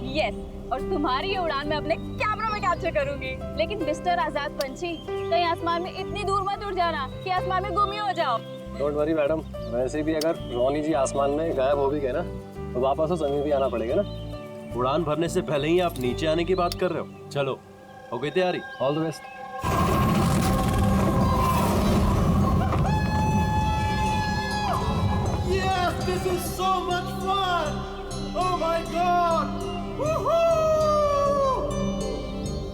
Yes, और तुम्हारी ये उड़ान मैं अपने कैमरा में कैप्चर करूंगी। लेकिन मिस्टर आजाद पंछी, कहीं आसमान में इतनी दूर मत उड़ जाना कि आसमान में गुम ही हो जाओ। डोंट वरी मैडम, वैसे भी अगर रोनी जी आसमान में गायब हो भी गए ना तो वापस तो जमीन भी आना पड़ेगा ना। उड़ान भरने से पहले ही आप नीचे आने की बात कर रहे हो। चलो, हो गई तैयारी? All the best. Yes, this is so much fun! Oh my God! Woohoo!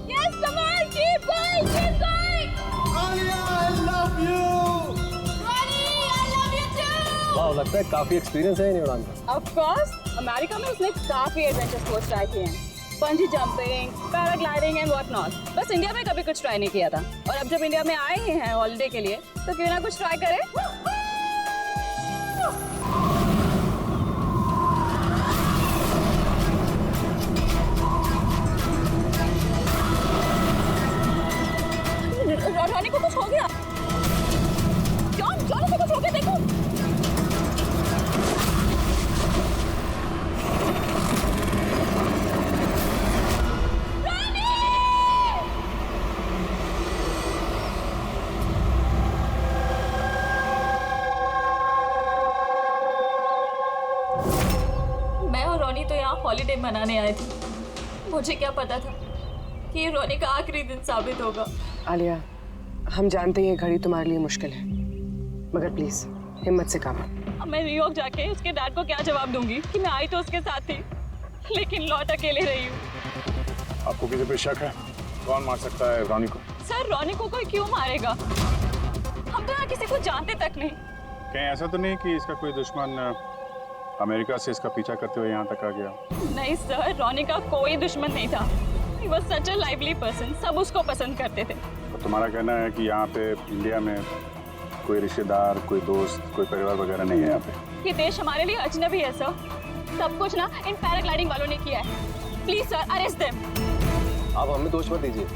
Yes, come on, keep going, keep going. Alia, I love you! Ronnie, I love you too. वाह, लगता है काफी एक्सपीरियंस है इन उड़ान का। Of course, अमेरिका में उसने काफी एडवेंचर स्पोर्ट्स ट्राई किए हैं, पंजी jumping, paragliding and what not. बस इंडिया में कभी कुछ ट्राई नहीं किया था, और अब जब इंडिया में आए ही हैं हॉलिडे के लिए, तो क्यों ना कुछ ट्राई करें। रोनी को कुछ हो गया। जॉन से कुछ हो गया, देखो। मैं और रोनी तो यहाँ हॉलिडे मनाने आए थे। मुझे क्या पता था कि ये रोनी का आखिरी दिन साबित होगा। आलिया, हम जानते हैं ये घड़ी तुम्हारे लिए मुश्किल है, मगर प्लीज हिम्मत से काम लो। अब मैं न्यूयॉर्क जाके उसके डैड को क्या जवाब दूंगी कि मैं आई तो उसके साथ थी, लेकिन लौट अकेले रही हूँ। आपको किसी पे शक है? कौन मार सकता है रोनी को? सर, रोनी को कोई क्यों मारेगा? हम तो यहाँ किसी को जानते तक नहीं। कहीं ऐसा तो नहीं कि इसका कोई दुश्मन अमेरिका से इसका पीछा करते हुए यहाँ तक आ गया? नहीं सर, रोनी का कोई दुश्मन नहीं था। He was such a lively person, सब उसको पसंद करते थे। तो तुम्हारा कहना है कि यहाँ पे इंडिया में कोई रिश्तेदार, कोई दोस्त, कोई परिवार वगैरह नहीं है यहाँ पे? ये देश हमारे लिए अजनबी है सर। सब कुछ ना इन पैराग्लाइडिंग वालों ने किया है। Please sir, arrest them. आप हमें दोष मत दीजिए,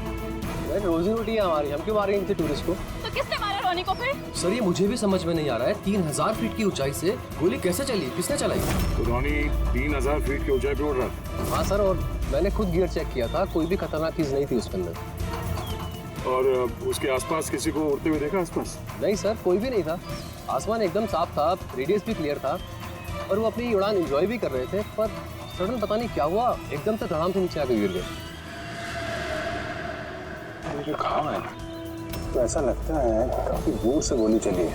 रोजी रोटी है हमारी, हम क्यों मारेंगे किसी टूरिस्ट को? तो किसने मारा रोनी को फिर? सर, ये मुझे भी समझ में नहीं आ रहा है। 3000 फीट की ऊंचाई से गोली कैसे चली? किसने चलाई? तो रोनी 3000 फीट की ऊंचाई पे उड़ रहा था। हाँ सर, और मैंने खुद गियर चेक किया था, कोई भी खतरनाक चीज नहीं थी उसके अंदर। और उसके आसपास किसी को उड़ते हुए देखा आसपास? नहीं सर, कोई भी नहीं था। आसमान एकदम साफ था, रेडियस भी क्लियर था, और वो अपनी उड़ान एंजॉय भी कर रहे थे। पर सडन पता नहीं क्या हुआ, एकदम से धड़ाम से नीचे आकर गिर गए। ये जो घाव है ना, तो ऐसा लगता है कि काफी दूर से गोली चली है,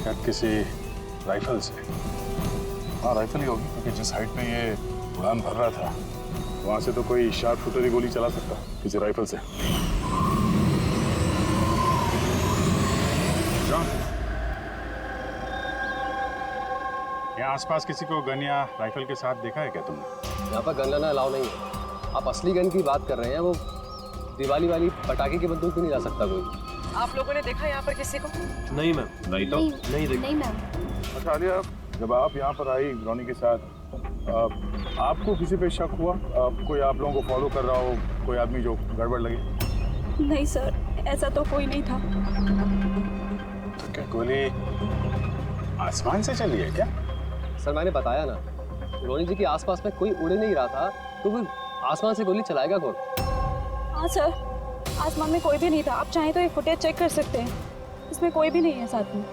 शायद किसी राइफल से। हाँ, राइफल ही होगी, क्योंकि जिस हाइट पे ये उड़ान भर रहा था वहां से तो कोई शार्प शूटर ही गोली चला सकता किसी राइफल से। जॉन, यहाँ आसपास किसी को गन या राइफल के साथ देखा है क्या तुमने? यहाँ पर गन लेना अलाउ नहीं है। आप असली गन की बात कर रहे हैं, वो दिवाली वाली पटाखे की बंदूक भी नहीं ला सकता कोई। आप लोगों ने देखा यहाँ पर किसी को? नहीं मैम, नहीं तो नहीं देखा। नहीं मैम। अच्छा आलिया, जब आप यहाँ पर आई रोनी के साथ, आपको किसी पे शक हुआ? कोई आप लोगों को फॉलो कर रहा हो, कोई आदमी जो गड़बड़ लगे? नहीं सर, ऐसा तो कोई नहीं था। तो क्या गोली आसमान से चली है क्या? सर, मैंने बताया ना, रोनी जी के आसपास में कोई उड़ नहीं रहा था, तो वो आसमान से गोली चलाएगा कौन? हाँ सर, आसमान में कोई भी नहीं था। आप चाहें तो ये फुटेज चेक कर सकते हैं, इसमें कोई भी नहीं है साथ में।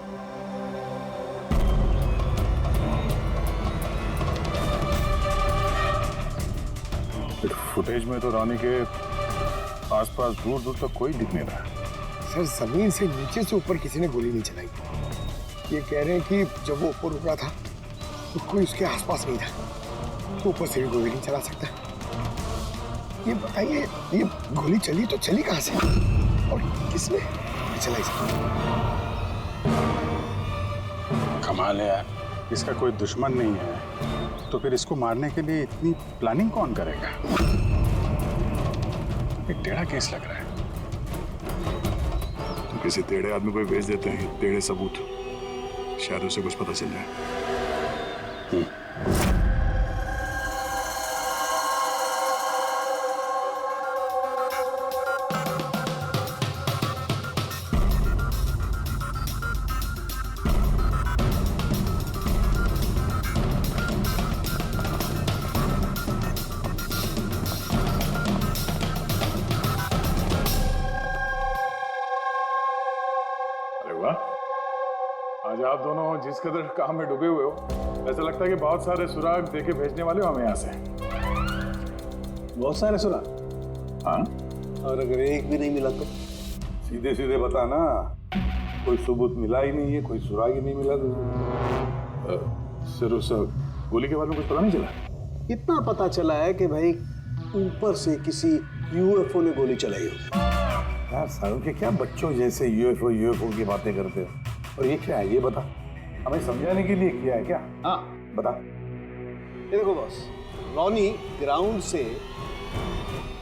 फुटेज में तो रोनी के आसपास दूर दूर तक कोई दिख नहीं रहा। सर, जमीन से नीचे से ऊपर किसी ने गोली नहीं चलाई। ये कह रहे हैं कि जब वो ऊपर उड़ा था तो कोई उसके आसपास नहीं था, तो ऊपर से भी गोली नहीं चला सकता। ये बताइए, ये गोली चली तो चली कहाँ से और किसने चलाई? कमाल है यार, इसका कोई दुश्मन नहीं है तो फिर इसको मारने के लिए इतनी प्लानिंग कौन करेगा? एक टेढ़ा केस लग रहा है। तो किसी टेढ़े आदमी को भेज देते हैं, टेढ़े सबूत, शायद उसे कुछ पता चल जाए। आज आप दोनों जिस कदर काम में डूबे हुए हो, ऐसा लगता है कि बहुत सारे सुराग देके भेजने वाले हो हमें यहाँ से। बहुत सारे सुराग? हाँ, और अगर एक भी नहीं मिला तो? सीधे सीधे बता ना, कोई सबूत मिला ही नहीं है, कोई सुराग ही नहीं मिला सिर्फ उस गोली के बारे में कुछ पता नहीं चला? इतना पता चला है कि भाई ऊपर से किसी यूएफओ ने गोली चलाई हो। यार सालों के क्या बच्चों जैसे यूएफओ की बातें करते हो। और ये क्या है, ये बता, हमें समझाने के लिए किया है क्या? हाँ बता। ये देखो बॉस, रॉनी ग्राउंड से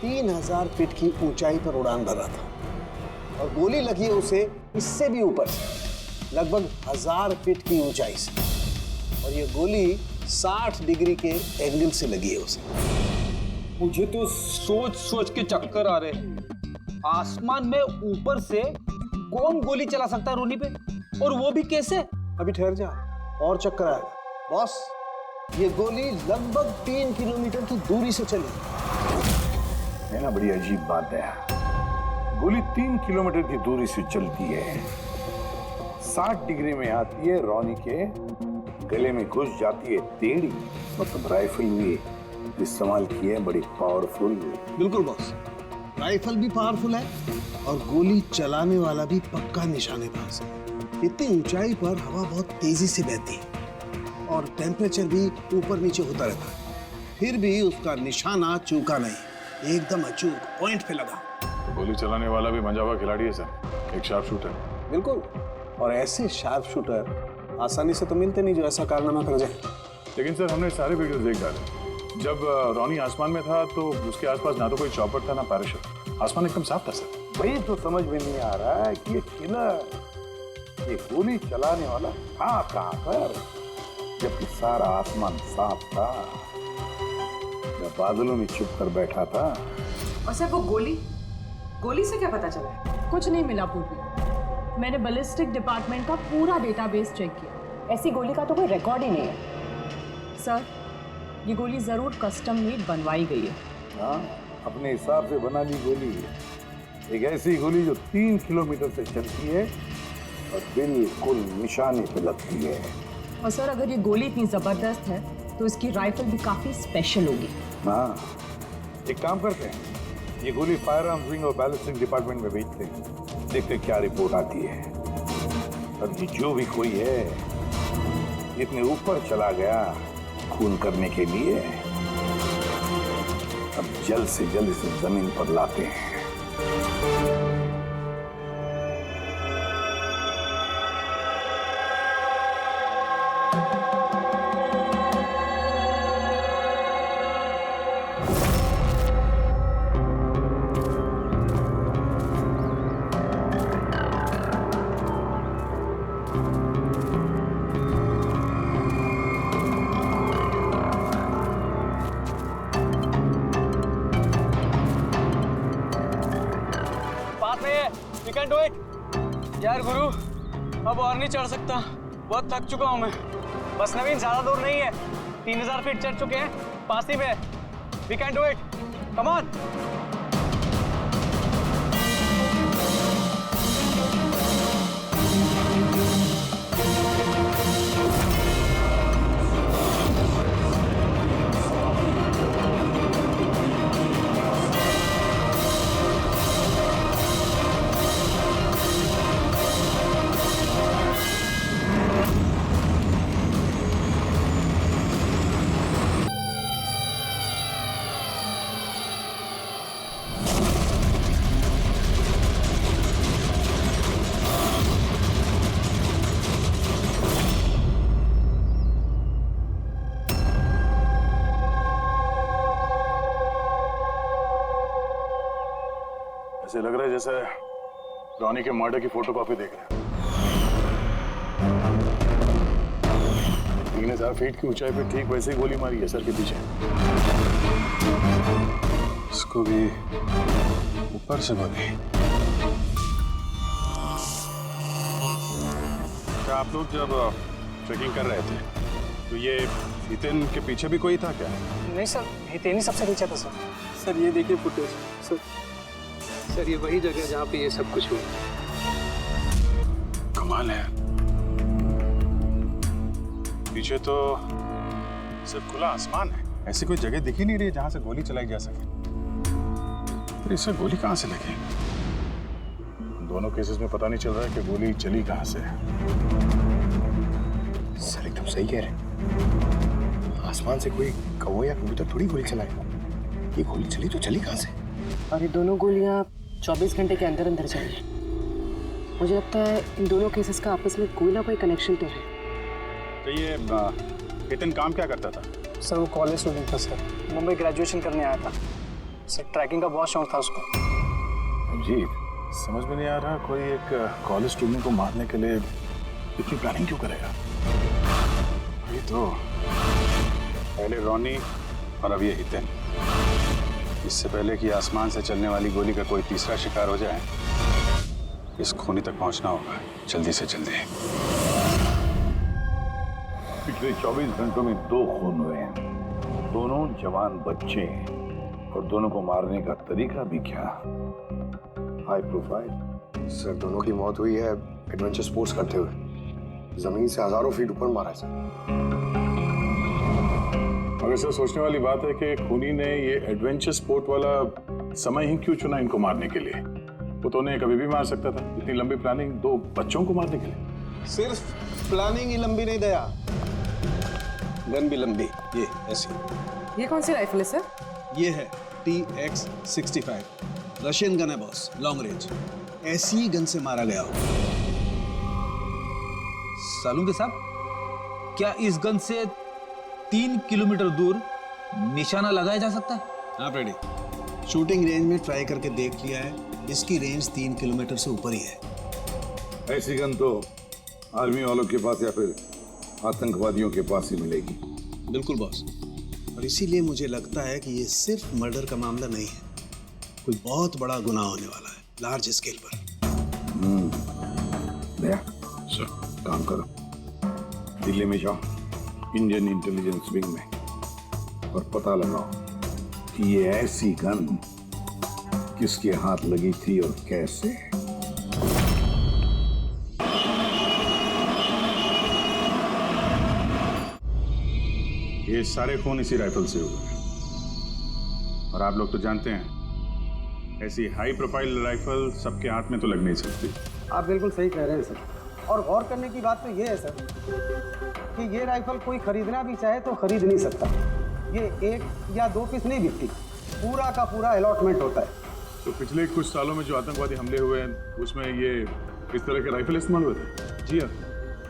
3000 फीट की ऊंचाई पर उड़ान भर रहा था और गोली लगी है उसे इससे भी ऊपर से, लगभग 1000 फीट की ऊंचाई से। और ये गोली 60 डिग्री के एंगल से लगी है उसे। मुझे तो सोच सोच के चक्कर आ रहे हैं। आसमान में ऊपर से कौन गोली चला सकता है रोनी पे, और वो भी कैसे? अभी ठहर जा, और चक्कर आएगा। बॉस, ये गोली लगभग 3 किलोमीटर की दूरी से चली। है ना, बड़ी अजीब बात है। गोली 3 किलोमीटर की दूरी से चलती है, 60 डिग्री में आती है, रॉनी के गले में घुस जाती है टेढ़ी। मतलब राइफल भी इस्तेमाल की है, बड़ी पावरफुल। बिल्कुल बॉस, राइफल भी पावरफुल है और गोली चलाने वाला भी पक्का निशानेबाज है। इतनी ऊंचाई पर हवा बहुत तेजी से बहती है और टेम्परेचर भी ऊपर नीचे होता रहता है, फिर भी उसका निशाना चूका नहीं, एकदम अचूक पॉइंट पे लगा। गोली चलाने वाला भी मंजा हुआ खिलाड़ी है सर, एक शार्प शूटर। बिल्कुल, और ऐसे शार्प शूटर आसानी से तो मिलते नहीं जो ऐसा कारनामा कर जाए। लेकिन सर हमने सारे वीडियोस देख डाले। जब रॉनी आसमान में था तो उसके आसपास ना तो कोई चॉपर था ना पैराशूट, आसमान एकदम साफ था सर। वही तो समझ में नहीं आ रहा है कि ये किलर, ये गोली चलाने वाला था कहाँ पर, जबकि सारा आसमान साफ था, मैं बादलों में छुप कर बैठा था। और सर वो गोली से क्या पता चला? कुछ नहीं मिला पूर्वी। मैंने बैलिस्टिक डिपार्टमेंट का पूरा डेटाबेस चेक किया, ऐसी गोली का तो कोई रिकॉर्ड ही नहीं है। सर, ये गोली जरूर कस्टम मेड बनवाई गई है। हाँ, अपने हिसाब से बना ली गोली, एक ऐसी गोली जो 3 किलोमीटर से चलती है और बिल्कुल निशाने पे लगती है। और सर अगर ये गोली इतनी जबरदस्त है तो इसकी राइफल भी काफी स्पेशल होगी। हाँ, एक काम करते हैं, ये गोली फायर आर्म्स विंग और बैलिस्टिक डिपार्टमेंट में भेजते हैं, देखते क्या रिपोर्ट आती है। अब ये जो भी कोई है इतने ऊपर चला गया खून करने के लिए, अब जल्द से जल्द इसे जमीन पर लाते हैं। यार गुरु, अब और नहीं चढ़ सकता, बहुत थक चुका हूं मैं। बस नवीन, ज्यादा दूर नहीं है, 3000 फीट चढ़ चुके हैं, पास ही में। We can do it, come on. ऐसे लग रहा है जैसे रॉनी के मर्डर की फोटोकॉपी देख रहे हैं। 3000 फीट की ऊंचाई पे ठीक वैसे ही गोली मारी है सर के पीछे। इसको भी ऊपर से गोली। क्या आप लोग जब ट्रेकिंग कर रहे थे तो ये हितेन के पीछे भी कोई था क्या? नहीं सर, हितेन ही सबसे पीछे था सर। सर ये देखिए फुटेज। सर ये वही जगह जहाँ पे ये सब कुछ हुआ। कमाल है, पीछे तो सिर्फ खुला आसमान है, ऐसी कोई जगह दिख ही नहीं रही जहां से गोली चलाई जा सके। फिर इससे गोली कहां से लगी? दोनों केसेस में पता नहीं चल रहा है कि गोली चली कहां से है। सर एकदम सही कह रहे, आसमान से कोई कौवा या कबूतर थोड़ी गोली चलाएगा। ये गोली चली तो चली कहां से? और ये दोनों गोलियां 24 घंटे के अंदर अंदर चली। मुझे लगता है इन दोनों केसेस का आपस में कोई ना कोई कनेक्शन तो है। तो ये केतन काम क्या करता था? सर वो कॉलेज स्टूडेंट था सर, मुंबई ग्रेजुएशन करने आया था सर। ट्रैकिंग का बहुत शौक था उसको। जी, समझ में नहीं आ रहा कोई एक कॉलेज स्टूडेंट को मारने के लिए इतनी प्लानिंग क्यों करेगा। ये तो पहले रॉनी और अब ये हितेन। इससे पहले कि आसमान से चलने वाली गोली का कोई तीसरा शिकार हो जाए, इस खूनी तक पहुंचना होगा जल्दी से जल्दी। पिछले 24 घंटों में 2 खून हुए हैं, दोनों जवान बच्चे हैं, और दोनों को मारने का तरीका भी क्या हाई प्रोफाइल। सर दोनों की मौत हुई है एडवेंचर स्पोर्ट्स करते हुए, जमीन से हजारों फीट ऊपर मारा है सर। मगर सर सोचने वाली बात है कि खूनी ने ये एडवेंचर स्पोर्ट वाला समय ही क्यों चुना इनको मारने के लिए? वो तो उन्हें कभी भी मार सकता था। इतनी लंबी प्लानिंग 2 बच्चों को मारने के लिए। सिर्फ प्लानिंग ही लंबी नहीं दया, गन भी लंबी। ये ऐसी। ये कौन सी राइफल है सर? ये है TX-65, रशियन गन है बॉस, लॉन्ग रेंज। ऐसी गन से मारा गया हो। सालुंके साहब, क्या इस गन से 3 किलोमीटर दूर निशाना लगाया जा सकता है? हाँ फ्रेडी, शूटिंग रेंज में ट्राई करके देख लिया है, इसकी रेंज 3 किलोमीटर से ऊपर ही है। ऐसी गन तो आर्मी वालों के पास या फिर आतंकवादियों के पास ही मिलेगी। बिल्कुल बॉस, और इसीलिए मुझे लगता है कि ये सिर्फ मर्डर का मामला नहीं है, कोई बहुत बड़ा गुनाह होने वाला है, लार्ज स्केल पर। दया सर, काम करो, दिल्ली में जाओ इंडियन इंटेलिजेंस विंग में, और पता लगाओ कि ये ऐसी गन किसके हाथ लगी थी और कैसे। ये सारे खून इसी राइफल से हुए, और आप लोग तो जानते हैं ऐसी हाई प्रोफाइल राइफल सबके हाथ में तो लग नहीं सकती। आप बिल्कुल सही कह रहे हैं सर। और गौर करने की बात तो ये है सर कि ये राइफल कोई खरीदना भी चाहे तो खरीद नहीं सकता। ये 1 या 2 पीस नहीं बिकती, पूरा का पूरा अलॉटमेंट होता है। तो पिछले कुछ सालों में जो आतंकवादी हमले हुए हैं उसमें ये इस तरह के राइफल इस्तेमाल हुए थे? जी हाँ।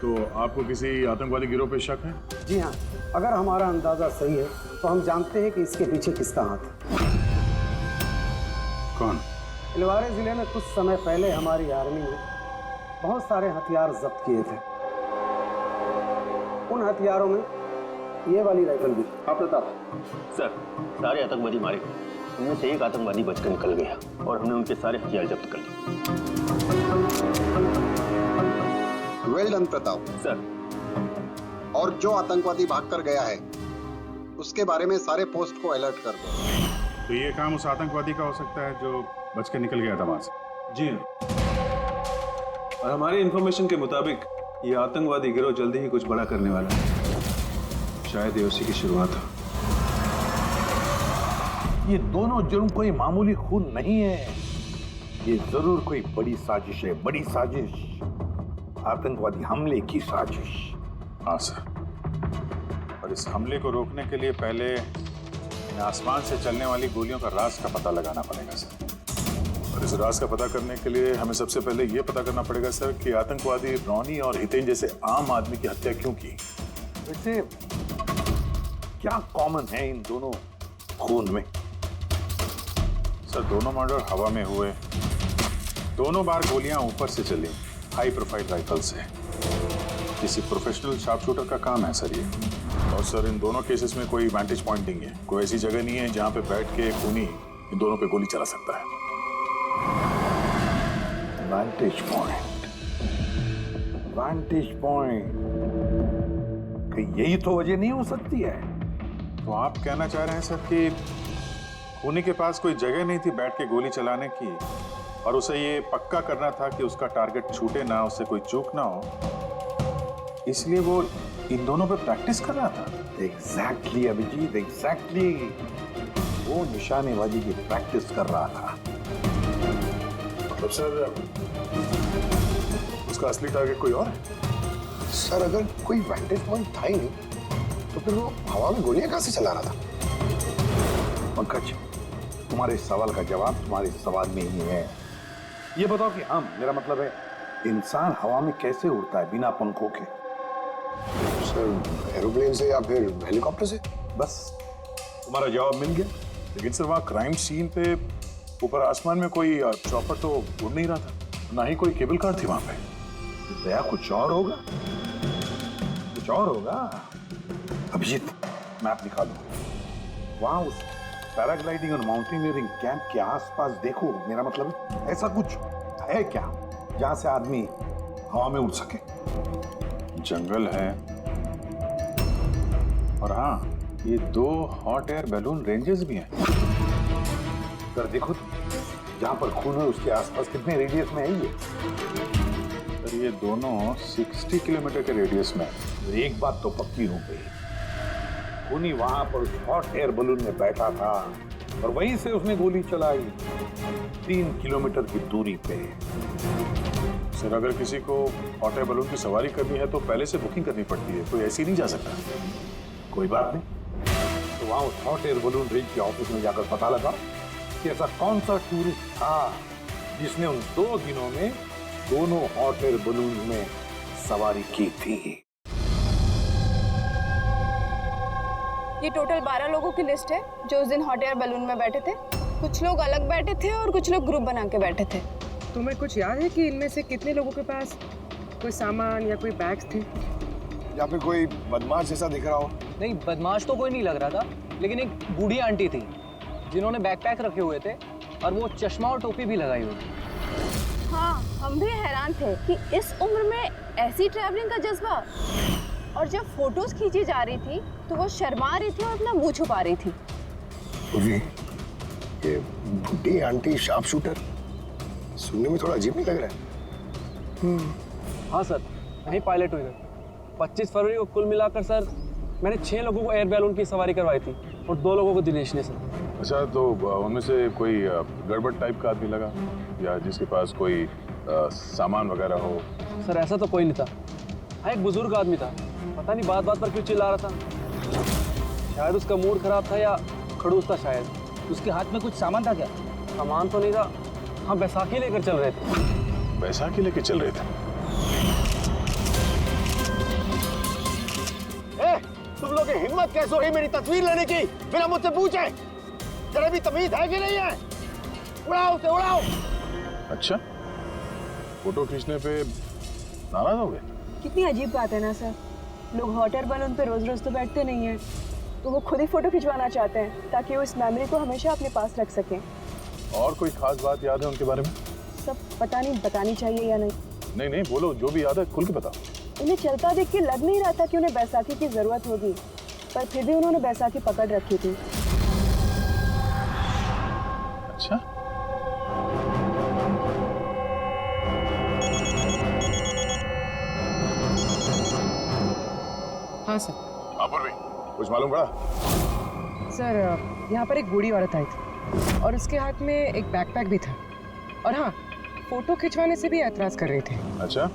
तो आपको किसी आतंकवादी गिरोह पे शक है? जी हाँ, अगर हमारा अंदाजा सही है तो हम जानते हैं कि इसके पीछे किसका हाथ है। कौन? इलवारे जिले में कुछ समय पहले हमारी आर्मी ने बहुत सारे हथियार जब्त किए थे। उन हथियारों में ये वाली राइफल भी। हाँ प्रताप सर, सारे आतंकवादी मारे गए, उनमें से एक आतंकवादी बचकर निकल गया और हमने उनके सारे हथियार जब्त कर लिए। Well done Pratap sir. और जो आतंकवादी भागकर गया है उसके बारे में सारे पोस्ट को अलर्ट कर दो। तो ये काम उस आतंकवादी का हो सकता है जो बच के निकल गया था वहां से? जी हाँ, और हमारी इंफॉर्मेशन के मुताबिक ये आतंकवादी गिरोह जल्दी ही कुछ बड़ा करने वाला है। शायद ये उसी की शुरुआत हो। ये दोनों जुर्म कोई मामूली खून नहीं है, ये जरूर कोई बड़ी साजिश है, बड़ी साजिश, आतंकवादी हमले की साजिश। हाँ सर, और इस हमले को रोकने के लिए पहले इन आसमान से चलने वाली गोलियों का राज का पता लगाना पड़ेगा सर। और इस राज का पता करने के लिए हमें सबसे पहले ये पता करना पड़ेगा सर कि आतंकवादी रॉनी और हितेन जैसे आम आदमी की हत्या क्यों की। वैसे क्या कॉमन है इन दोनों खून में? सर दोनों मर्डर हवा में हुए, दोनों बार गोलियां ऊपर से चली, हाई प्रोफाइल राइफल से। किसी प्रोफेशनल शार्प शूटर का काम है सर ये। और सर इन दोनों केसेस में कोई वैंटेज पॉइंट नहीं है, कोई ऐसी जगह नहीं है जहां पे बैठ के खूनी इन दोनों पे गोली चला सकता है। वैंटेज पॉइंट, वैंटेज पॉइंट, कहीं यही तो वजह नहीं हो सकती है? तो आप कहना चाह रहे हैं सर कि खूनी के पास कोई जगह नहीं थी बैठ के गोली चलाने की, और उसे ये पक्का करना था कि उसका टारगेट छूटे ना, उससे कोई चूक ना हो, इसलिए वो इन दोनों पे प्रैक्टिस कर रहा था। Exactly Abhijeet, exactly. वो निशानेबाजी की प्रैक्टिस कर रहा था। मतलब सर उसका असली टारगेट कोई और है? सर अगर कोई वैंटेज पॉइंट था ही नहीं तो फिर वो हवा में गोलियां कहां से चला रहा था? पंकज, तुम्हारे इस सवाल का जवाब तुम्हारे इस सवाल में ही है। ये बताओ कि मेरा मतलब है इंसान हवा में कैसे उड़ता है बिना पंखों के? सर एरोप्लेन से या फिर हेलीकॉप्टर से। बस तुम्हारा जवाब मिल गया। लेकिन सर वहाँ क्राइम सीन पे ऊपर आसमान में कोई चॉपर तो उड़ नहीं रहा था, ना ही कोई केबल कार थी वहां पे। दया कुछ और होगा, कुछ और होगा। अभिजीत, मैप निकालो। वहां उस पैराग्लाइडिंग और माउंटेनियरिंग कैंप के आसपास देखो। मेरा मतलब ऐसा कुछ है क्या जहां से आदमी हवा में उड़ सके? जंगल है और हाँ, ये 2 हॉट एयर बैलून रेंजेस भी हैं। कर देखो तुम, जहां पर खून है उसके आसपास कितने रेडियस में है ये? सर ये दोनों 60 किलोमीटर के रेडियस में है। एक बात तो पक्की हो गई, खूनी वहां पर उस हॉट एयर बलून में बैठा था और वहीं से उसने गोली चलाई 3 किलोमीटर की दूरी पे। सर अगर किसी को हॉट एयर बलून की सवारी करनी है तो पहले से बुकिंग करनी पड़ती है, कोई ऐसी नहीं जा सकता। कोई बात नहीं, तो वहां उस हॉट एयर बलून रेंज के ऑफिस में जाकर पता लगा कि ऐसा कौन सा टूरिस्ट था जिसने उन 2 दिनों में दोनों हॉट एयर बलून में सवारी की थी। ये टोटल 12 लोगों की लिस्ट है जो उस दिन हॉट एयर बलून में बैठे थे। कुछ लोग अलग बैठे थे और कुछ लोग ग्रुप बना के बैठे थे। तुम्हें कुछ याद है कि इनमें से कितने लोगों के पास कोई सामान या कोई बैग्स थे? या फिर कोई बदमाश जैसा दिख रहा हो? नहीं, बदमाश तो कोई नहीं लग रहा था, लेकिन एक बूढ़ी आंटी थी जिन्होंने बैकपैक रखे हुए थे और वो चश्मा और टोपी भी लगाई हुई थी। हाँ, हम भी हैरान थे कि इस उम्र में ऐसी ट्रैवलिंग का जज्बा। और जब फोटोज खींची जा रही थी तो वो शर्मा रही थी और अपना मुंह छुपा रही थी। ये बुढ़ी आंटी शार्प शूटर, सुनने में थोड़ा अजीब नहीं लग रहा है? हाँ सर, मैं ही पायलट हुई थी। 25 फरवरी को कुल मिलाकर सर मैंने 6 लोगों को एयर बैलून की सवारी करवाई थी और 2 लोगों को दिनेश ने सर। अच्छा, तो उनमें से कोई गड़बड़ टाइप का आदमी लगा या जिसके पास कोई सामान वगैरह हो? सर ऐसा तो कोई नहीं था। हाँ, एक बुजुर्ग आदमी था, पता नहीं बात बात पर क्यों चिल्ला रहा था। शायद उसका मूड खराब था या खड़ूस था शायद। उसके हाथ में कुछ सामान था क्या? सामान तो नहीं था। हाँ, बैसाखी लेकर चल रहे थे। बैसाखी लेकर चल रहे थे? तुम लोग की हिम्मत कैसे हुई मेरी तस्वीर लेने की बिना मुझसे पूछे? जरा भी तमीज है कि नहीं है? उड़ाओ उसे, उड़ाओ। अच्छा, फोटो खींचने पे नाराज हो गए? कितनी अजीब बात है ना सर। लोग हॉट एयर बलून पे रोज रोज तो बैठते नहीं हैं, तो वो खुद ही फोटो खिंचवाना चाहते हैं ताकि वो इस मेमोरी को हमेशा अपने पास रख सकें। और कोई खास बात याद है उनके बारे में? सब पता नहीं बतानी चाहिए या नहीं। नहीं नहीं, बोलो, जो भी याद है खुल के बताओ। उन्हें चलता देख के लग नहीं रहा था कि उन्हें बैसाखी की जरूरत होगी, पर फिर भी उन्होंने बैसाखी पकड़ रखी थी। अच्छा, हाँ सर। पूर्वी, कुछ मालूम पड़ा? सर यहाँ पर एक बूढ़ी औरत आई थी और उसके हाथ में एक बैकपैक भी था। और हाँ, फोटो खिंचवाने से भी ऐतराज कर रहे थे। अच्छा,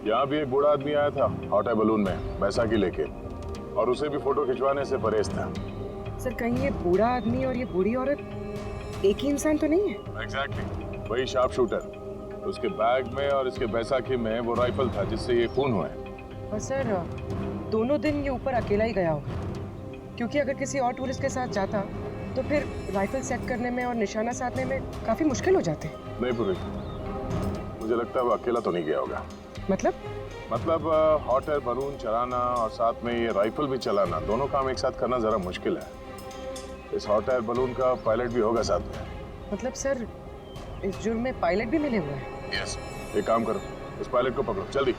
यहाँ भी एक बूढ़ा आदमी आया था हॉट एयर बलून में बैसाखी लेके, और उसे भी फोटो खिंचवाने से परहेज था। सर कहीं ये बूढ़ा आदमी और ये बूढ़ी औरत एक ही इंसान तो नहीं है? एग्जैक्टली, वही शार्प शूटर। उसके बैग में और इसके बैसाखी में वो राइफल था जिससे ये खून हुआ है। और सर दोनों दिन ये ऊपर अकेला ही गया होगा, क्योंकि अगर किसी और टूरिस्ट के साथ जाता तो फिर राइफल सेट करने में और निशाना साधने में काफी मुश्किल हो जाते। नहीं पूरी, मुझे लगता है वो अकेला तो नहीं गया होगा। मतलब हॉट एयर बलून चलाना और साथ में ये राइफल भी चलाना, दोनों काम एक साथ करना जरा मुश्किल है। इस हॉट एयर बलून का पायलट भी होगा साथ में। मतलब सर इस जुर्म में पायलट भी मिले हुए हैं? यस, एक काम करो, उस पायलट को पकड़ो जल्दी।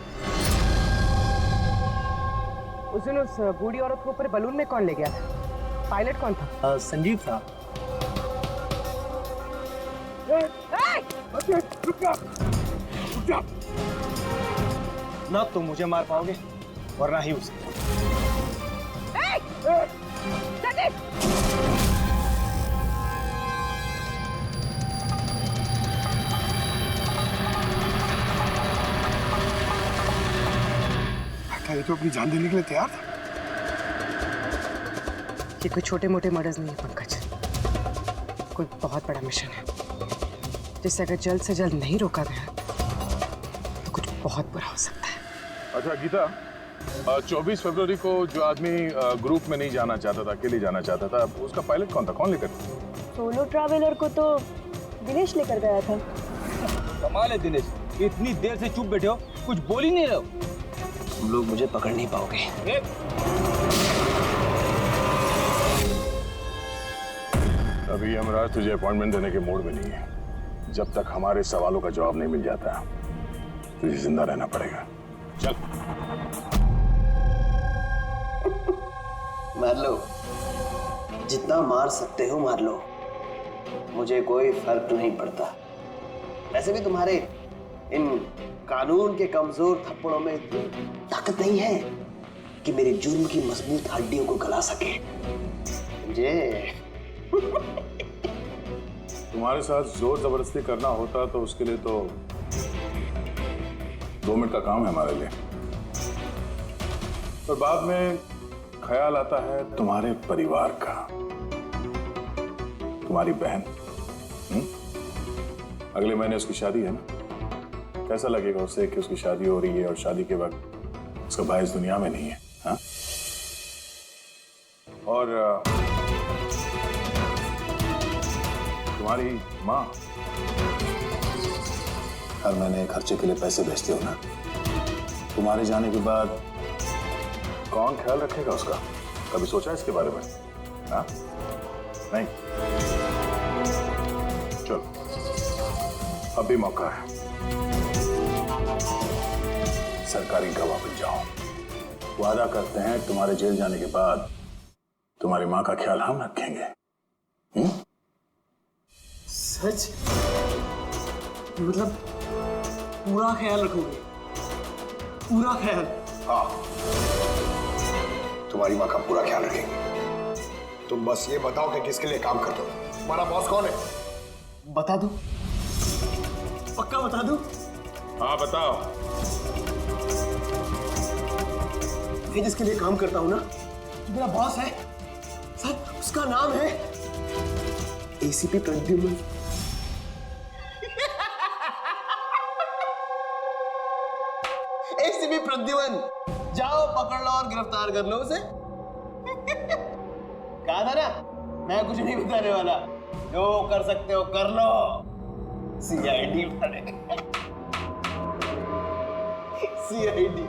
उस दिन उस बूढ़ी औरत को ऊपर बलून में कौन ले गया था? पायलट कौन था? संजीव था। ना तुम मुझे मार पाओगे वरना ही उसे। ये तो अपनी जान देने के लिए तैयार था। ये कोई छोटे मोटे मर्डर्स नहीं है पंकज, कोई बहुत बड़ा मिशन है जिसे अगर जल्द से जल्द नहीं रोका गया तो कुछ बहुत बुरा हो सकता है। अच्छा गीता, 24 फरवरी को जो आदमी ग्रुप में नहीं जाना चाहता था, अकेले जाना चाहता था, उसका पायलट कौन था? कौन लेकर? सोलो ट्रैवलर को तो दिनेश लेकर गया था। कमाल है दिनेश, इतनी देर से चुप बैठे हो, कुछ बोल ही नहीं रहे हो। तुम लोग मुझे पकड़ नहीं पाओगे। अभी यमराज तुझे अपॉइंटमेंट देने के मूड में नहीं है। जब तक हमारे सवालों का जवाब नहीं मिल जाता तुझे जिंदा रहना पड़ेगा। चल। मार लो, जितना मार सकते हो मार लो, मुझे कोई फर्क नहीं पड़ता। वैसे भी तुम्हारे इन कानून के कमजोर थप्पड़ों में इतनी ताकत नहीं है कि मेरे जुर्म की मजबूत हड्डियों को गला सके। मुझे तुम्हारे साथ जोर जबरदस्ती करना होता तो उसके लिए तो 2 मिनट का काम है हमारे लिए, पर बाद में ख्याल आता है तुम्हारे परिवार का, तुम्हारी बहन। अगले महीने उसकी शादी है ना, कैसा लगेगा उसे कि उसकी शादी हो रही है और शादी के वक्त उसका भाई इस दुनिया में नहीं है, हाँ? और तुम्हारी माँ हर महीने खर्चे के लिए पैसे भेजते हो ना, तुम्हारे जाने के बाद कौन ख्याल रखेगा उसका? कभी सोचा है इसके बारे में? हाँ? नहीं? चलो, अब भी मौका है, सरकारी गवाह बन जाओ। वादा करते हैं तुम्हारे जेल जाने के बाद तुम्हारी माँ का ख्याल हम रखेंगे। सच? मतलब पूरा ख्याल रखोगे? पूरा ख्याल? हाँ, तुम्हारी माँ का पूरा ख्याल रखेंगे। तुम बस ये बताओ कि किसके लिए काम करते हो? तुम्हारा बॉस कौन है? बता दो, पक्का बता दो? हाँ बताओ। मैं जिसके लिए काम करता हूं ना, मेरा बॉस है सर, उसका नाम है एसीपी प्रद्युम्न। एसीपी प्रद्युम्न, जाओ पकड़ लो और गिरफ्तार कर लो उसे। कहा था ना, मैं कुछ नहीं बताने वाला, जो कर सकते हो कर लो। सीआईडी वाले, सीआईडी।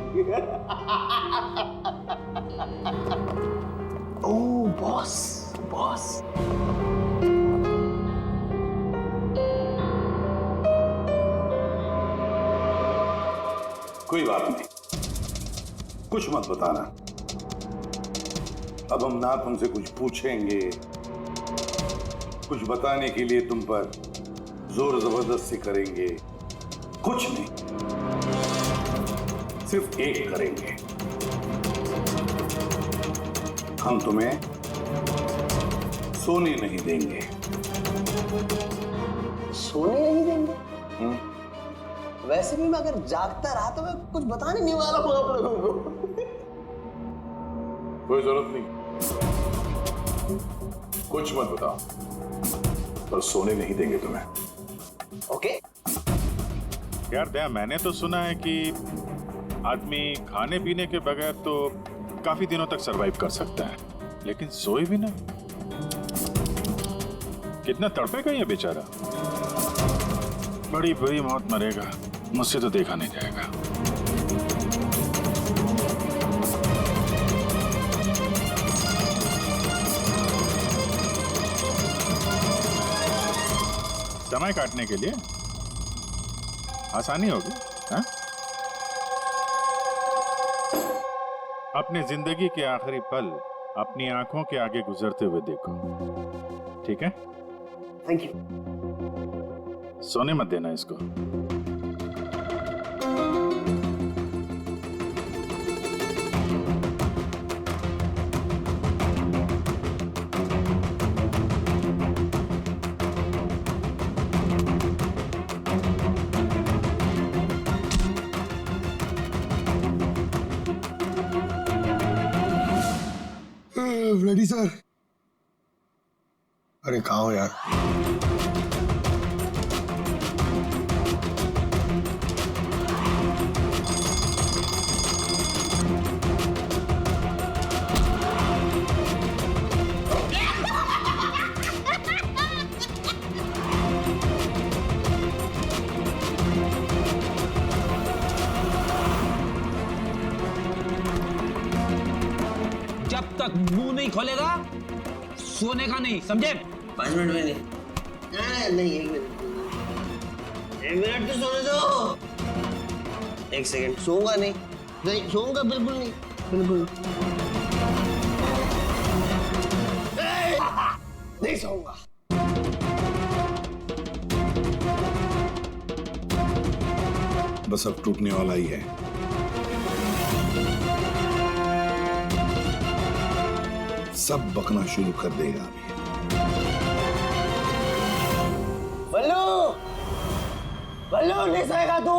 ओ बॉस, बॉस। कोई बात नहीं, कुछ मत बताना। अब हम ना तुमसे कुछ पूछेंगे, कुछ बताने के लिए तुम पर जोर जबरदस्ती करेंगे, कुछ नहीं, सिर्फ एक करेंगे, हम तुम्हें सोने नहीं देंगे। सोने नहीं देंगे? वैसे भी मैं अगर जागता रहा तो मैं कुछ बताने नहीं वाला हूं आप लोगों को। कोई जरूरत नहीं, कुछ मत बताओ, पर सोने नहीं देंगे तुम्हें। ओके? यार दया, मैंने तो सुना है कि आदमी खाने पीने के बगैर तो काफी दिनों तक सरवाइव कर सकता है, लेकिन सोए भी नहीं। कितना तड़पेगा ये बेचारा, बड़ी बुरी मौत मरेगा, मुझसे तो देखा नहीं जाएगा। समय काटने के लिए आसानी होगी, हाँ? अपनी जिंदगी के आखिरी पल अपनी आंखों के आगे गुजरते हुए देखो, ठीक है? Thank you. सोने मत देना इसको। Ready sir. अरे कहाँ हो यार? जब तक मुंह नहीं खोलेगा सोने का नहीं, समझे? 5 मिनट में नहीं। नहीं 1 मिनट। 1 मिनट तो सोने दो। 1 सेकंड। सोऊंगा नहीं। नहीं सोऊंगा बिल्कुल नहीं। बिल्कुल नहीं सोऊंगा। बस अब टूटने वाला ही है। सब बकना शुरू कर देगा अभी। बल्लू, बल्लू नहीं सोएगा तू।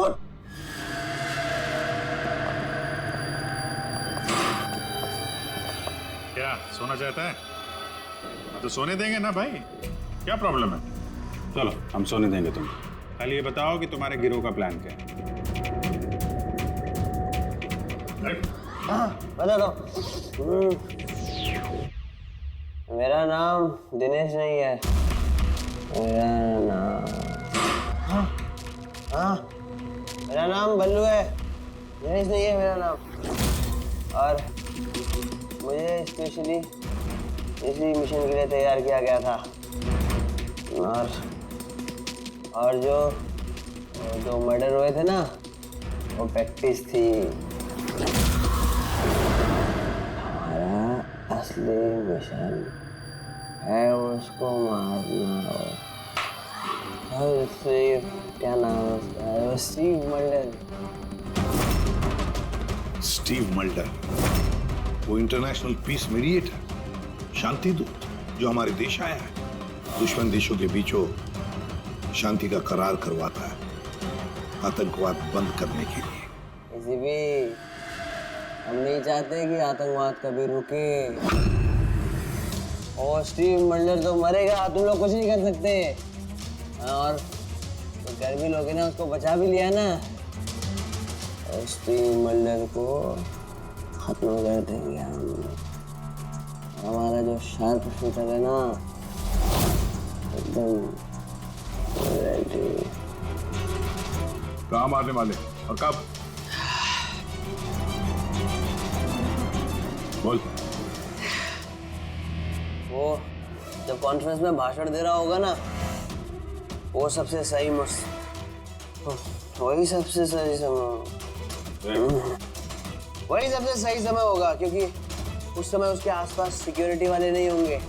क्या सोना चाहता है? तो सोने देंगे ना भाई, क्या प्रॉब्लम है? चलो हम सोने देंगे तुम। खाली ये बताओ कि तुम्हारे गिरोह का प्लान क्या है? हाँ बता दो। मेरा नाम दिनेश नहीं है। मेरा नाम मेरा नाम बल्लू है। दिनेश नहीं है मेरा नाम। और मुझे स्पेशली इसी मिशन के लिए तैयार किया गया था। और जो मर्डर हुए थे ना, वो प्रैक्टिस थी। हमारा असली मिशन है उसको मारना। और स्टीव, क्या नाम है उसका? Steve Mulder. स्टीव मल्डर, वो इंटरनेशनल पीस मीडिएटर, शांति दूत जो हमारे देश आया है, दुश्मन देशों के बीचों शांति का करार करवाता है, आतंकवाद बंद करने के लिए। इसी भी हम नहीं चाहते कि आतंकवाद कभी रुके। और स्टीव मल्डर तो मरेगा, तुम लोग कुछ नहीं कर सकते। और तो कर भी लोगे ना, उसको बचा भी लिया ना, और स्टीव मल्डर को खत्म कर देंगे हम। हमारा जो शार्प शूटर है ना, एकदम रेडी। कहाँ मारने वाले और कब? बोल। वो जब कॉन्फ्रेंस में भाषण दे रहा होगा ना, वो सबसे सही वही सबसे सही समय होगा, क्योंकि उस समय उसके आसपास सिक्योरिटी वाले नहीं होंगे।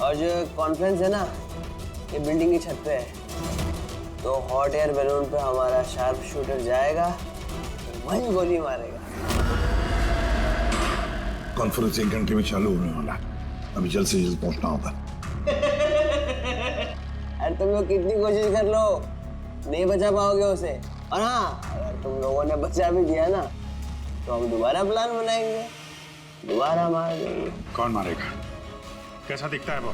और जो कॉन्फ्रेंस है ना, ये बिल्डिंग की छत पे है, तो हॉट एयर बैलून पे हमारा शार्प शूटर जाएगा, वही गोली मारेगा। कॉन्फ्रेंस 1 घंटे में चालू होने वाला है, अभी जल्द से जल्द पहुंचना होगा। अरे तुम लोग कितनी कोशिश कर लो, नहीं बचा पाओगे उसे। और हाँ, अगर तुम लोगों ने बचा भी दिया ना, तो हम दोबारा प्लान बनाएंगे, दोबारा मार देंगे। कौन मारेगा? कैसा दिखता है वो?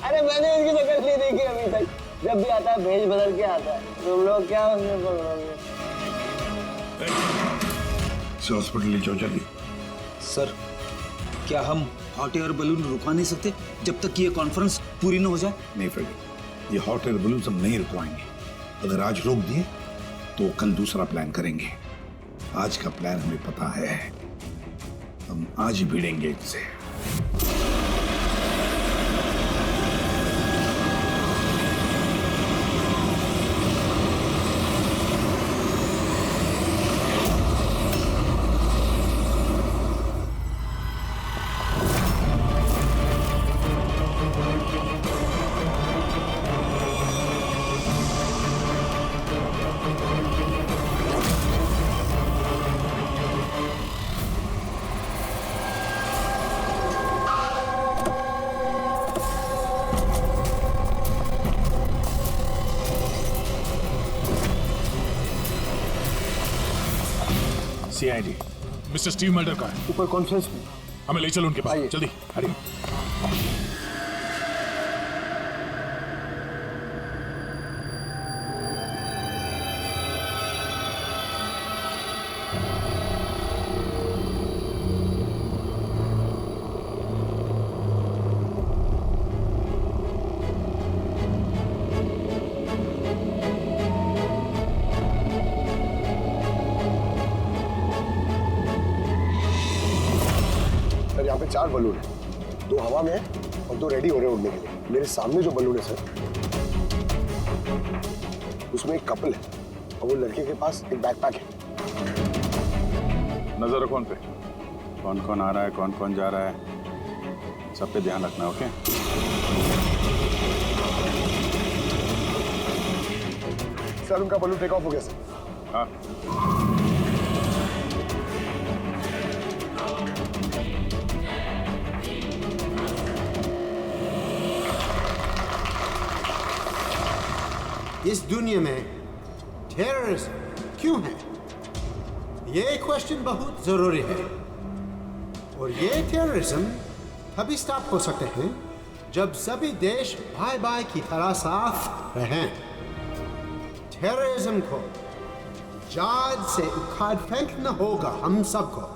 अरे मैंने इसकी शक्ल नहीं देखी अभी तक। जब भी आता है भेज बदल के आता है। तुम लोग क्या उसमें पकड़ोगे? हॉस्पिटल ले जाओ जल्दी। सर, क्या हम हॉट एयर बलून रुकवा नहीं सकते जब तक कि ये कॉन्फ्रेंस पूरी न हो जाए? नहीं फ्रेड, ये हॉट एयर बलून हम नहीं रुकवाएंगे। अगर आज रोक दिए तो कल दूसरा प्लान करेंगे। आज का प्लान हमें पता है, हम आज ही भिड़ेंगे इनसे। CID, मिस्टर स्टीव मल्डर का है। ऊपर कॉन्फ्रेंस में। हमें ले चलो उनके पास, जल्दी हरी। यहाँ पे 4 बलून है, 2 हवा में है और 2 रेडी हो रहे हैं उड़ने के लिए। मेरे सामने जो बलून है सर, उसमें एक कपल है और वो लड़के के पास एक बैकपैक है। नजर रखो उन पे, कौन कौन आ रहा है, कौन कौन जा रहा है, सब पे ध्यान रखना। ओके सर, उनका बलून टेक ऑफ हो गया सर। हाँ, इस दुनिया में टेररिज्म क्यों है? ये क्वेश्चन बहुत जरूरी है। और ये टेररिज्म तभी स्टॉप हो सकते हैं जब सभी देश भाई भाई की तरह साथ रहें। टेररिज्म को जड़ से उखाड़ फेंकना होगा हम सबको।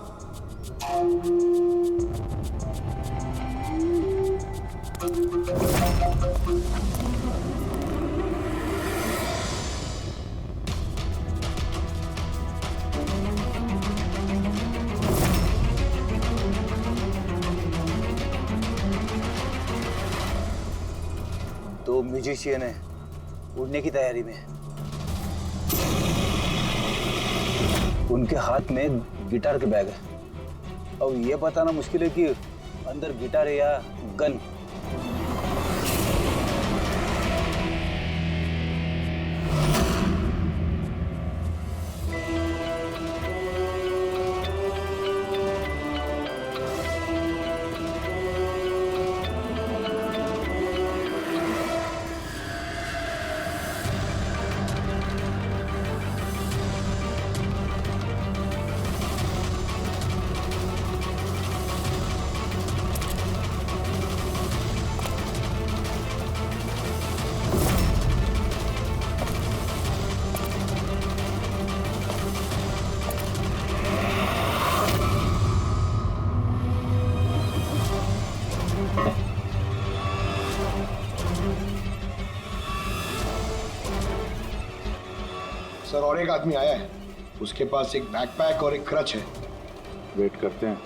तो म्यूजिशियन है, उड़ने की तैयारी में। उनके हाथ में गिटार के बैग है। अब ये बताना मुश्किल है कि अंदर गिटार है या गन। सर, और एक आदमी आया है, उसके पास एक बैकपैक और एक क्रच है। वेट करते हैं।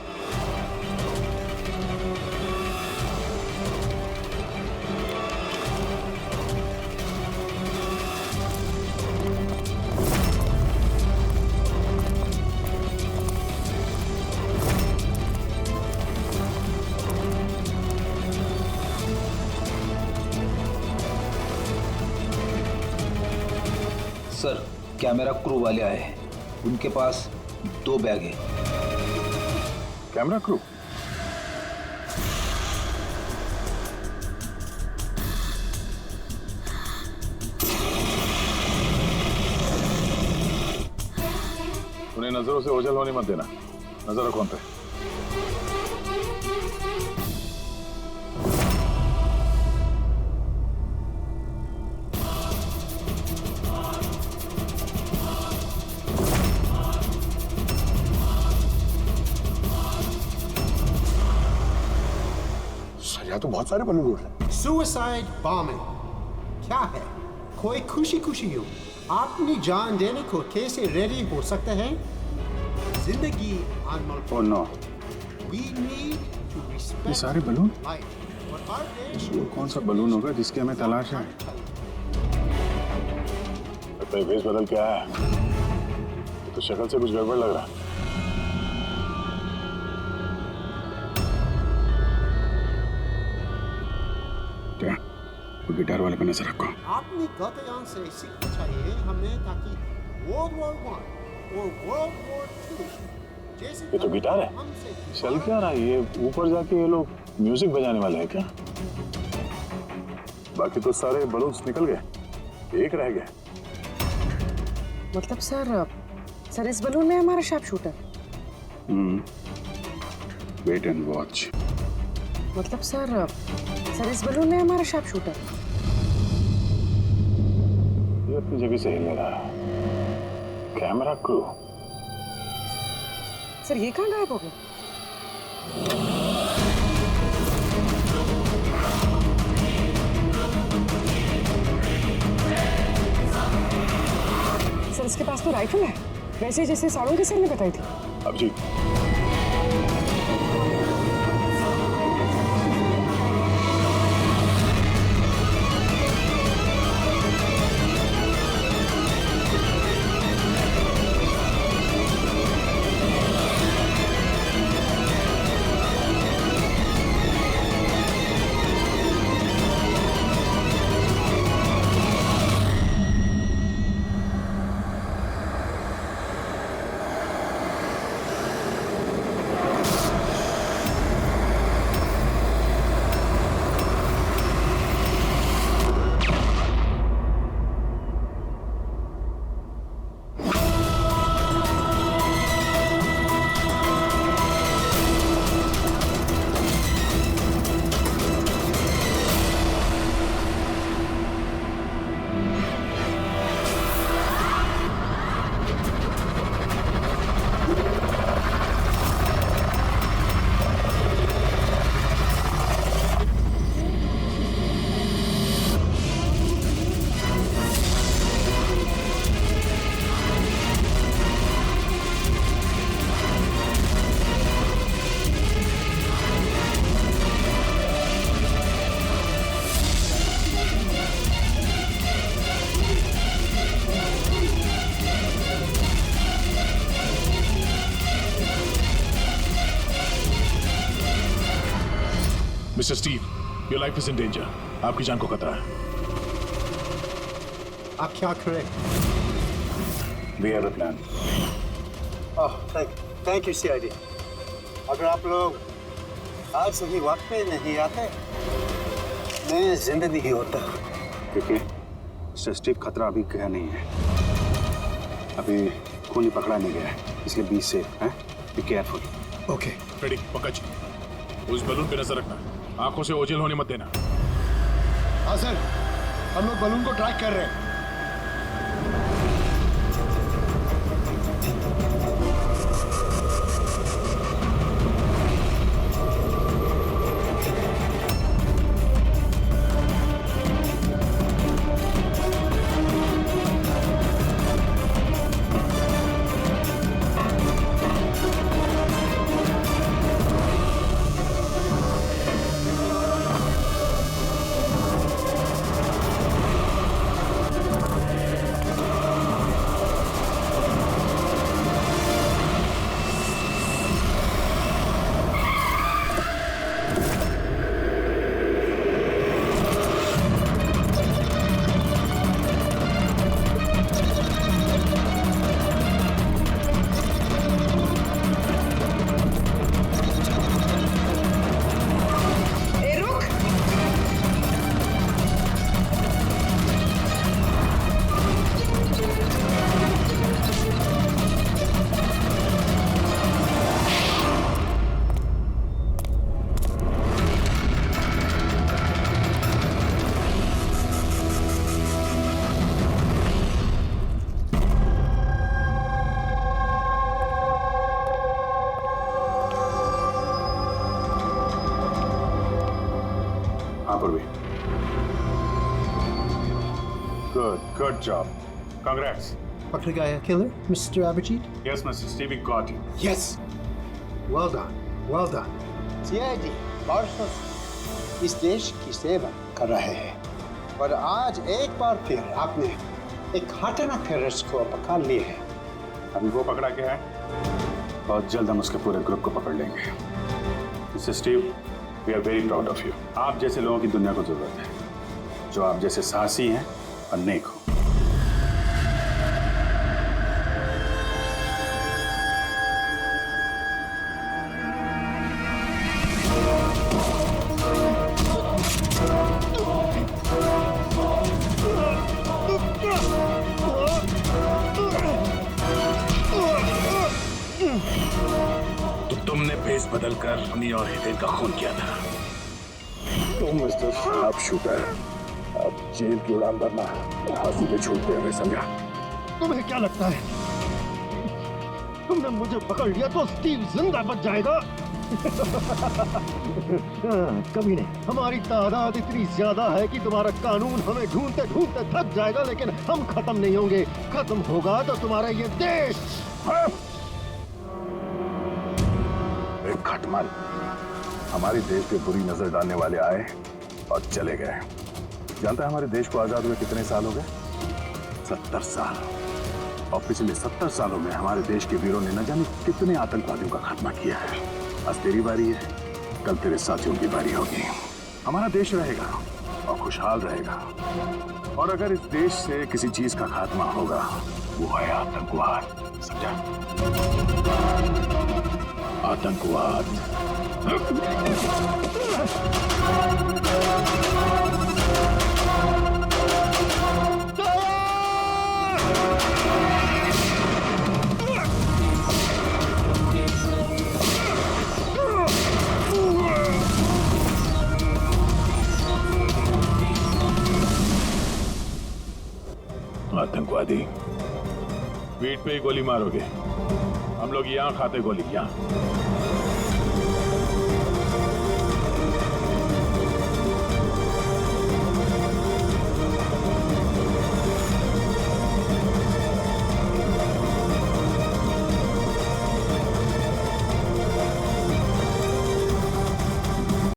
सर, कैमरा क्रू वाले आए हैं, उनके पास 2 बैग है। Camera crew? उन्हें नजरों से ओझल होने मत देना। नजर रखो उन पे। तो बहुत सारे बलून उड़ रहे हैं। सुसाइड बॉम्बिंग क्या है? कोई खुशी खुशी हो अपनी जान देने को कैसे रेडी हो सकते हैं? जिंदगी अनमोल। Oh no, We need to respect ये सारे बलून? life. और our देश वो कौन सा बलून होगा जिसकी हमें तलाश है? लगता है वेश बदल के आया है। तो शक्ल से कुछ गड़बड़ लग रहा है। गिटार वाले पे नजर रखो। अपनी गलतियों से सीखना चाहिए हमें, ताकि World War I और World War II जैसे ये तो गिटार है। चल क्या रहा है ये? ऊपर जाके ये लोग म्यूजिक बजाने वाले हैं क्या? बाकी तो सारे बलून्स निकल गए, एक रह गया। मतलब सर इस बलून में हमारा sharp shooter. Wait and watch. मतलब सर इस बलून ने हमारा शार्प शूटर ये अपनी जगह से हिल रहा है। Camera crew. सर ये कहाँ गायब हो गया? सर इसके पास तो राइफल है, वैसे जैसे साड़ों के सर ने बताई थी। अब जी mister Steve, your life is in danger. आपकी जान को खतरा है। आप क्या करें? We have a plan. Thank you CID. अगर आप लोग आज सही वक्त पे नहीं आते, मैं जिंदा नहीं होता। देखिए मिस्टर स्टीव, खतरा अभी गया नहीं है। अभी खूनी पकड़ा नहीं गया है, इसलिए बी सेफ हैं। Be careful. Okay ready Pankaj, उस बलून पे नजर रखना, आंखों से ओझल होने मत देना। हाँ सर, हम लोग बलून को ट्रैक कर रहे हैं। Good job. Congrats. पकड़ गया killer, Mr. Abhijit? Yes, Mr. Stevie got you. Yes. Well done. Well done. CID बरसों से इस देश की सेवा कर रहे हैं और आज एक बार फिर आपने एक खतरनाक टेररिस्ट को पकड़ लिया है। अभी वो पकड़ा गया है, बहुत जल्द हम उसके पूरे ग्रुप को पकड़ लेंगे। Mister Steve, we are very proud of you. आप जैसे लोगों की दुनिया को जरूरत है, जो आप जैसे साहसी हैं और नेक हो। रॉनी और हितेन का खून किया था। तो मिस्टर शार्प शूटर, अब जेल की उड़ान भरना फांसी पे छोड़ते हमें समझा? तुम्हें क्या लगता है तुमने मुझे पकड़ लिया तो स्टीव जिंदा बच जाएगा? कभी नहीं। हमारी तादाद इतनी ज्यादा है कि तुम्हारा कानून हमें ढूंढते ढूंढते थक जाएगा, लेकिन हम खत्म नहीं होंगे। खत्म होगा तो तुम्हारा ये देश। एक खटमल हमारे देश पे बुरी नजर डालने वाले आए और चले गए। जानता है हमारे देश को आजाद हुए कितने साल हो गए? 70 साल। और पिछले 70 सालों में हमारे देश के वीरों ने न जाने कितने आतंकवादियों का खात्मा किया है। आज तेरी बारी है, कल तेरे साथियों की बारी होगी। हमारा देश रहेगा और खुशहाल रहेगा। और अगर इस देश से किसी चीज का खात्मा होगा, वो है आतंकवाद। समझा? आतंकवाद। आतंकवादी पीठ पे ही गोली मारोगे? हम लोग यहाँ खाते गोली, यहाँ।